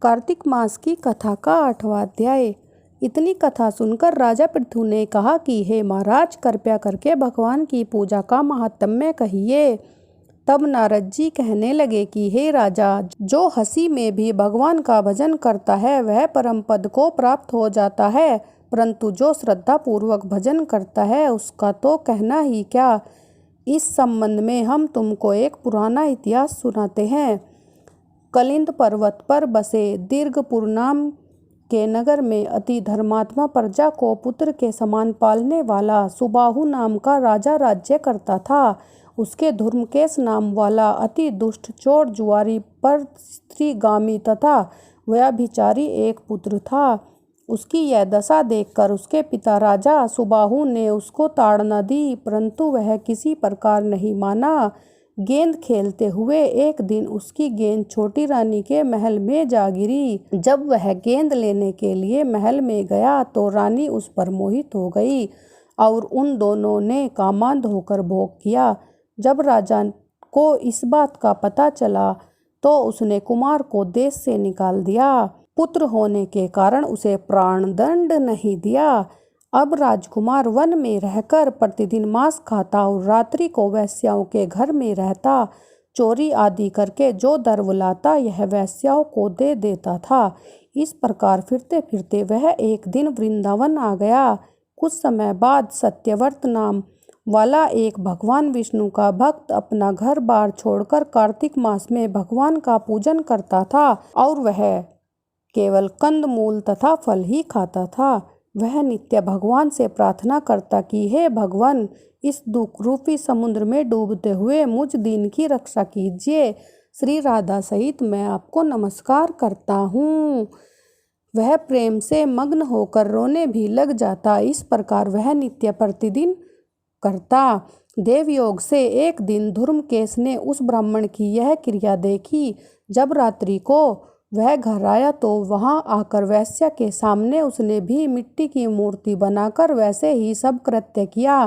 कार्तिक मास की कथा का 8वां अध्याय। इतनी कथा सुनकर राजा पृथु ने कहा कि हे महाराज, कृपया करके भगवान की पूजा का महात्म्य कहिए। तब नारद जी कहने लगे कि हे राजा, जो हंसी में भी भगवान का भजन करता है वह परम पद को प्राप्त हो जाता है, परंतु जो श्रद्धा पूर्वक भजन करता है उसका तो कहना ही क्या। इस संबंध में हम तुमको एक पुराना इतिहास सुनाते हैं। कलिंद पर्वत पर बसे दीर्घपुर नाम के नगर में अति धर्मात्मा प्रजा को पुत्र के समान पालने वाला सुबाहु नाम का राजा राज्य करता था। उसके धर्मकेश नाम वाला अति दुष्ट चोर जुआरी पर स्त्रीगामी तथा व्यभिचारी एक पुत्र था। उसकी यह दशा देखकर उसके पिता राजा सुबाहु ने उसको ताड़ना दी, परंतु वह किसी प्रकार नहीं माना। गेंद खेलते हुए एक दिन उसकी गेंद छोटी रानी के महल में जा गिरी। जब वह गेंद लेने के लिए महल में गया तो रानी उस पर मोहित हो गई और उन दोनों ने कामांध होकर भोग किया। जब राजा को इस बात का पता चला तो उसने कुमार को देश से निकाल दिया। पुत्र होने के कारण उसे प्राणदंड नहीं दिया। अब राजकुमार वन में रहकर प्रतिदिन मांस खाता और रात्रि को वैश्याओं के घर में रहता। चोरी आदि करके जो द्रव्य लाता यह वैश्याओं को दे देता था। इस प्रकार फिरते फिरते वह एक दिन वृंदावन आ गया। कुछ समय बाद सत्यव्रत नाम वाला एक भगवान विष्णु का भक्त अपना घर बार छोड़कर कार्तिक मास में भगवान का पूजन करता था और वह केवल कंदमूल तथा फल ही खाता था। वह नित्य भगवान से प्रार्थना करता कि हे भगवान, इस दुख रूपी समुद्र में डूबते हुए मुझ दीन की रक्षा कीजिए। श्री राधा सहित मैं आपको नमस्कार करता हूँ। वह प्रेम से मग्न होकर रोने भी लग जाता। इस प्रकार वह नित्य प्रतिदिन करता। देवयोग से एक दिन धर्मकेश ने उस ब्राह्मण की यह क्रिया देखी। जब रात्रि को वह घर आया तो वहां आकर वैश्या के सामने उसने भी मिट्टी की मूर्ति बनाकर वैसे ही सब कृत्य किया।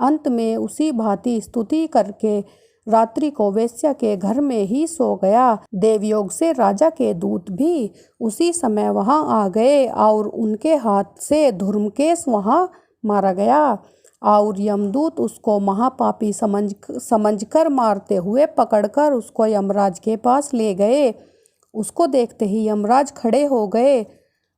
अंत में उसी भांति स्तुति करके रात्रि को वैश्या के घर में ही सो गया। देवयोग से राजा के दूत भी उसी समय वहां आ गए और उनके हाथ से धर्मकेश वहां मारा गया और यमदूत उसको महापापी समझकर मारते हुए पकड़कर उसको यमराज के पास ले गए। उसको देखते ही यमराज खड़े हो गए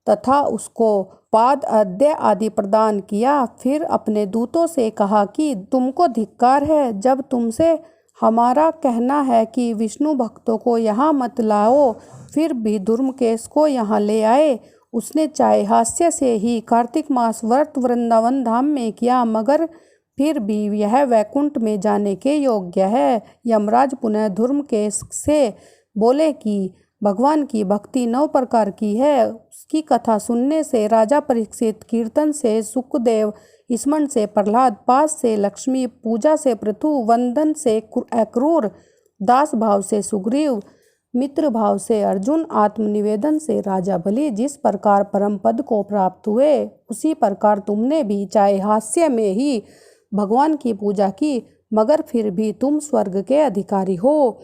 तथा उसको पाद अर्घ्य आदि प्रदान किया। फिर अपने दूतों से कहा कि तुमको धिक्कार है, जब तुमसे हमारा कहना है कि विष्णु भक्तों को यहाँ मत लाओ, फिर भी धर्मकेश को यहाँ ले आए। उसने चाहे हास्य से ही कार्तिक मास व्रत वृंदावन धाम में किया, मगर फिर भी यह वैकुंठ में जाने के योग्य है। यमराज पुनः धर्मकेश से बोले कि भगवान की भक्ति 9 प्रकार की है। उसकी कथा सुनने से राजा परीक्षित, कीर्तन से सुखदेव, स्मरण से प्रहलाद, पास से लक्ष्मी, पूजा से पृथु, वंदन से अक्रूर, दास भाव से सुग्रीव, मित्र भाव से अर्जुन, आत्मनिवेदन से राजा बलि जिस प्रकार परम पद को प्राप्त हुए, उसी प्रकार तुमने भी चाहे हास्य में ही भगवान की पूजा की, मगर फिर भी तुम स्वर्ग के अधिकारी हो।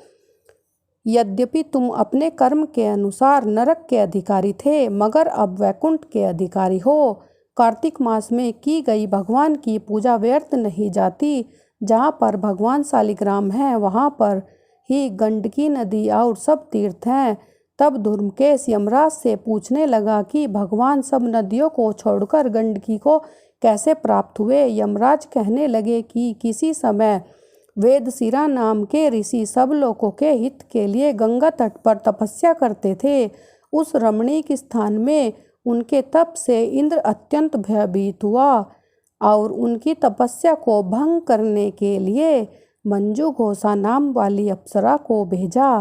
यद्यपि तुम अपने कर्म के अनुसार नरक के अधिकारी थे, मगर अब वैकुंठ के अधिकारी हो। कार्तिक मास में की गई भगवान की पूजा व्यर्थ नहीं जाती। जहाँ पर भगवान शालिग्राम है वहाँ पर ही गंडकी नदी और सब तीर्थ हैं। तब धर्मकेश यमराज से पूछने लगा कि भगवान सब नदियों को छोड़कर गंडकी को कैसे प्राप्त हुए। यमराज कहने लगे कि किसी समय वेदशिरा नाम के ऋषि सब लोगों के हित के लिए गंगा तट पर तपस्या करते थे। उस रमणीक स्थान में उनके तप से इंद्र अत्यंत भयभीत हुआ और उनकी तपस्या को भंग करने के लिए मंजू घोषा नाम वाली अप्सरा को भेजा।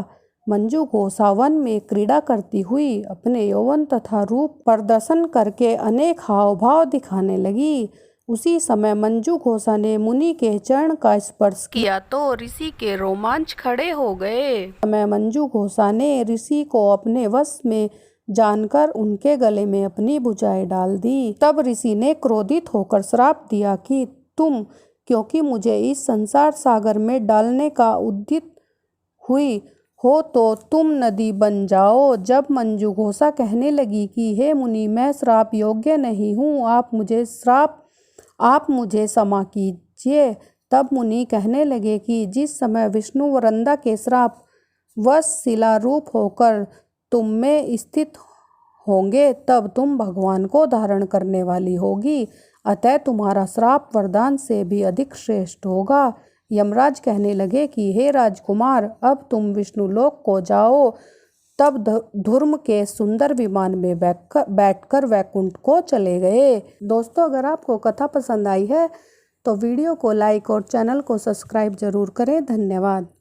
मंजू घोषा वन में क्रीड़ा करती हुई अपने यौवन तथा रूप प्रदर्शन करके अनेक हाव भाव दिखाने लगी। उसी समय मंजू घोषा ने मुनि के चरण का स्पर्श किया तो ऋषि के रोमांच खड़े हो गए। समय मंजू घोषा ने ऋषि को अपने वश में जानकर उनके गले में अपनी भुजाएं डाल दी। तब ऋषि ने क्रोधित होकर श्राप दिया कि तुम क्योंकि मुझे इस संसार सागर में डालने का उद्यत हुई हो तो तुम नदी बन जाओ। जब मंजू घोषा कहने लगी कि हे मुनि, मैं श्राप योग्य नहीं हूँ, आप मुझे क्षमा कीजिए। तब मुनि कहने लगे कि जिस समय विष्णु वरंदा के श्राप वश शिला रूप होकर तुम में स्थित होंगे, तब तुम भगवान को धारण करने वाली होगी, अतः तुम्हारा श्राप वरदान से भी अधिक श्रेष्ठ होगा। यमराज कहने लगे कि हे राजकुमार, अब तुम विष्णुलोक को जाओ। तब धूर्म के सुंदर विमान में बैठकर वैकुंठ को चले गए। दोस्तों, अगर आपको कथा पसंद आई है तो वीडियो को लाइक और चैनल को सब्सक्राइब जरूर करें। धन्यवाद।